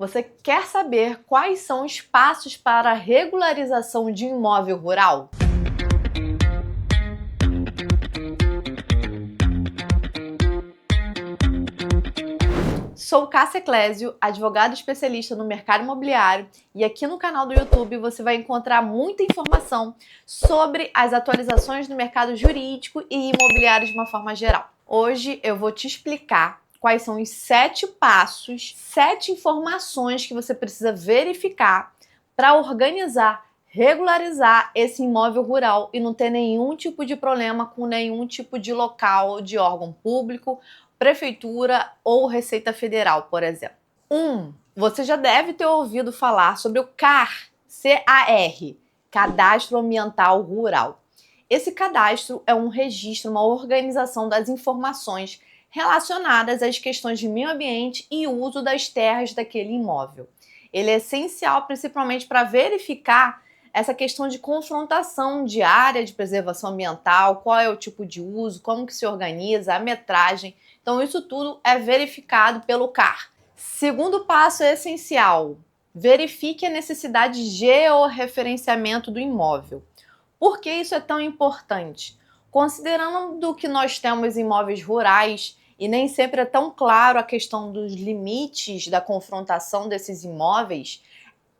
Você quer saber quais são os passos para a regularização de um imóvel rural? Sou Cássia Clésio, advogada especialista no mercado imobiliário, e aqui no canal do YouTube você vai encontrar muita informação sobre as atualizações no mercado jurídico e imobiliário de uma forma geral. Hoje eu vou te explicar quais são os 7 passos, 7 informações que você precisa verificar para organizar, regularizar esse imóvel rural e não ter nenhum tipo de problema com nenhum tipo de local, de órgão público, prefeitura ou Receita Federal, por exemplo. Você já deve ter ouvido falar sobre o CAR, C-A-R, Cadastro Ambiental Rural. Esse cadastro é um registro, uma organização das informações relacionadas às questões de meio ambiente e uso das terras daquele imóvel. Ele é essencial principalmente para verificar essa questão de confrontação de área de preservação ambiental, qual é o tipo de uso, como que se organiza, a metragem. Então isso tudo é verificado pelo CAR. Segundo passo essencial, verifique a necessidade de georreferenciamento do imóvel. Por que isso é tão importante? Considerando que nós temos imóveis rurais e nem sempre é tão claro a questão dos limites da confrontação desses imóveis,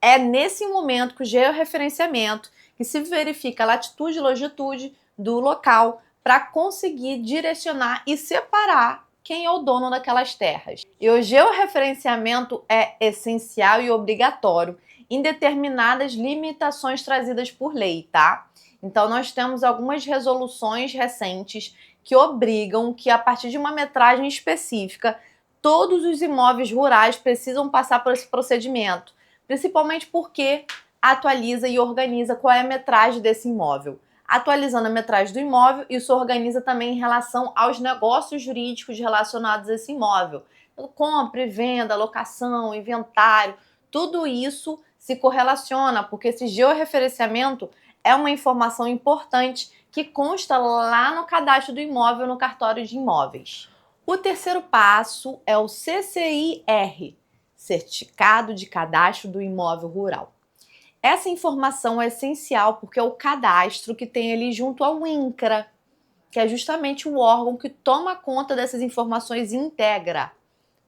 é nesse momento que o georreferenciamento, que se verifica a latitude e longitude do local para conseguir direcionar e separar quem é o dono daquelas terras. E o georreferenciamento é essencial e obrigatório em determinadas limitações trazidas por lei, tá? Então nós temos algumas resoluções recentes que obrigam que a partir de uma metragem específica, todos os imóveis rurais precisam passar por esse procedimento, principalmente porque atualiza e organiza qual é a metragem desse imóvel. Atualizando a metragem do imóvel, isso organiza também em relação aos negócios jurídicos relacionados a esse imóvel. Então, compra e venda, locação, inventário, tudo isso se correlaciona, porque esse georreferenciamento é uma informação importante que consta lá no cadastro do imóvel, no cartório de imóveis. O terceiro passo é o CCIR, Certificado de Cadastro do Imóvel Rural. Essa informação é essencial porque é o cadastro que tem ali junto ao INCRA, que é justamente o órgão que toma conta dessas informações e integra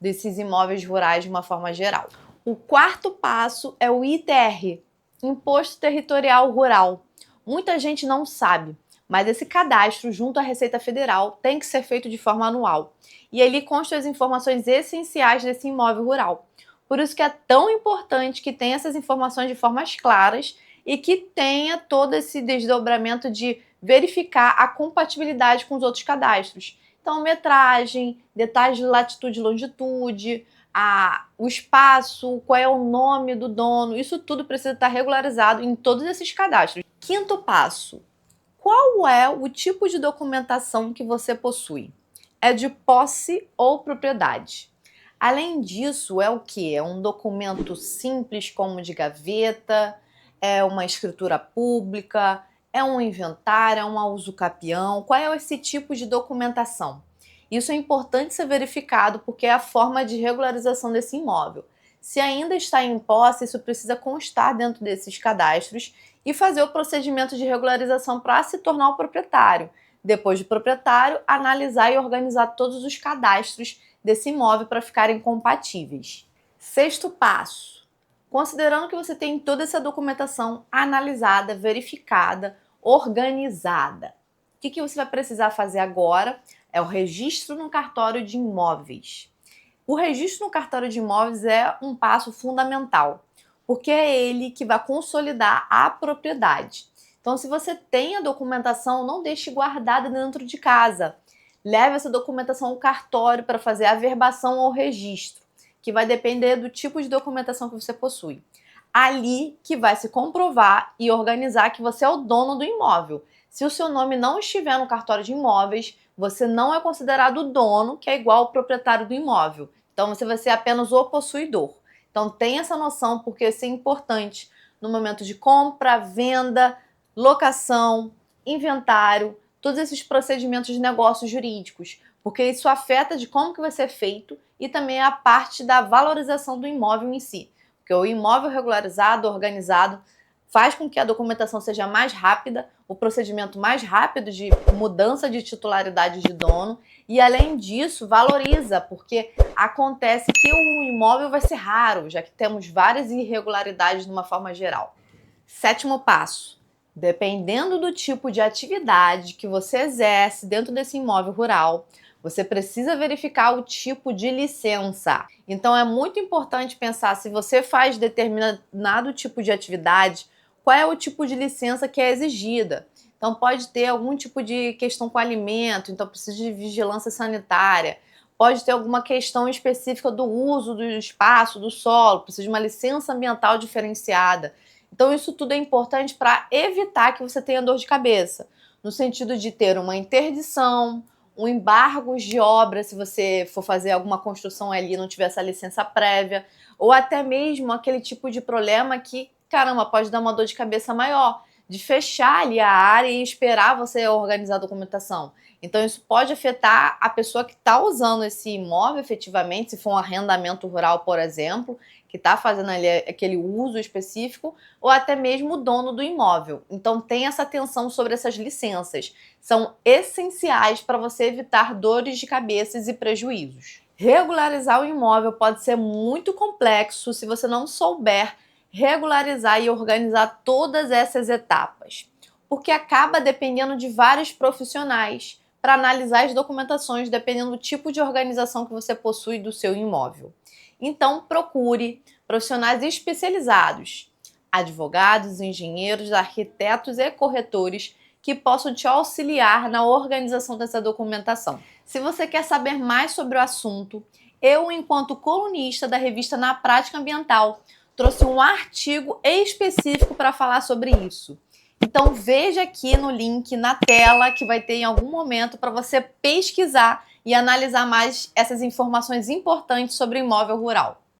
desses imóveis rurais de uma forma geral. O quarto passo é o ITR, Imposto Territorial Rural. Muita gente não sabe, mas esse cadastro junto à Receita Federal tem que ser feito de forma anual. E ali constam as informações essenciais desse imóvel rural. Por isso que é tão importante que tenha essas informações de formas claras e que tenha todo esse desdobramento de verificar a compatibilidade com os outros cadastros. Então, metragem, detalhes de latitude e longitude, o espaço, qual é o nome do dono, isso tudo precisa estar regularizado em todos esses cadastros. Quinto passo, qual é o tipo de documentação que você possui? É de posse ou propriedade? Além disso, é o que? É um documento simples como de gaveta, é uma escritura pública, é um inventário, é um usucapião? Qual é esse tipo de documentação? Isso é importante ser verificado porque é a forma de regularização desse imóvel. Se ainda está em posse, isso precisa constar dentro desses cadastros e fazer o procedimento de regularização para se tornar o proprietário. Depois de proprietário, analisar e organizar todos os cadastros desse imóvel para ficarem compatíveis. Sexto passo. Considerando que você tem toda essa documentação analisada, verificada, organizada, o que você vai precisar fazer agora é o registro no cartório de imóveis. O registro no cartório de imóveis é um passo fundamental, porque é ele que vai consolidar a propriedade. Então, se você tem a documentação, não deixe guardada dentro de casa. Leve essa documentação ao cartório para fazer a averbação ao registro, que vai depender do tipo de documentação que você possui. Ali que vai se comprovar e organizar que você é o dono do imóvel. Se o seu nome não estiver no cartório de imóveis, você não é considerado o dono, que é igual ao proprietário do imóvel. Então, você vai ser apenas o possuidor. Então, tenha essa noção, porque isso é importante no momento de compra, venda, locação, inventário, todos esses procedimentos de negócios jurídicos, porque isso afeta de como que vai ser feito e também a parte da valorização do imóvel em si. Porque o imóvel regularizado, organizado, faz com que a documentação seja mais rápida, o procedimento mais rápido de mudança de titularidade de dono e, além disso, valoriza, porque acontece que o imóvel vai ser raro, já que temos várias irregularidades de uma forma geral. Sétimo passo. Dependendo do tipo de atividade que você exerce dentro desse imóvel rural, você precisa verificar o tipo de licença. Então é muito importante pensar se você faz determinado tipo de atividade, qual é o tipo de licença que é exigida. Então pode ter algum tipo de questão com alimento, então precisa de vigilância sanitária. Pode ter alguma questão específica do uso do espaço, do solo, precisa de uma licença ambiental diferenciada. Então isso tudo é importante para evitar que você tenha dor de cabeça, no sentido de ter uma interdição, um embargo de obra, se você for fazer alguma construção ali e não tiver essa licença prévia, ou até mesmo aquele tipo de problema que, caramba, pode dar uma dor de cabeça maior, de fechar ali a área e esperar você organizar a documentação. Então isso pode afetar a pessoa que está usando esse imóvel efetivamente, se for um arrendamento rural, por exemplo, que está fazendo ali aquele uso específico, ou até mesmo o dono do imóvel. Então tem essa atenção sobre essas licenças. São essenciais para você evitar dores de cabeça e prejuízos. Regularizar o imóvel pode ser muito complexo se você não souber regularizar e organizar todas essas etapas, porque acaba dependendo de vários profissionais para analisar as documentações dependendo do tipo de organização que você possui do seu imóvel. Então procure profissionais especializados, advogados, engenheiros, arquitetos e corretores que possam te auxiliar na organização dessa documentação. Se você quer saber mais sobre o assunto, eu, enquanto colunista da revista Na Prática Ambiental, trouxe um artigo específico para falar sobre isso. Então veja aqui no link na tela que vai ter em algum momento para você pesquisar e analisar mais essas informações importantes sobre imóvel rural.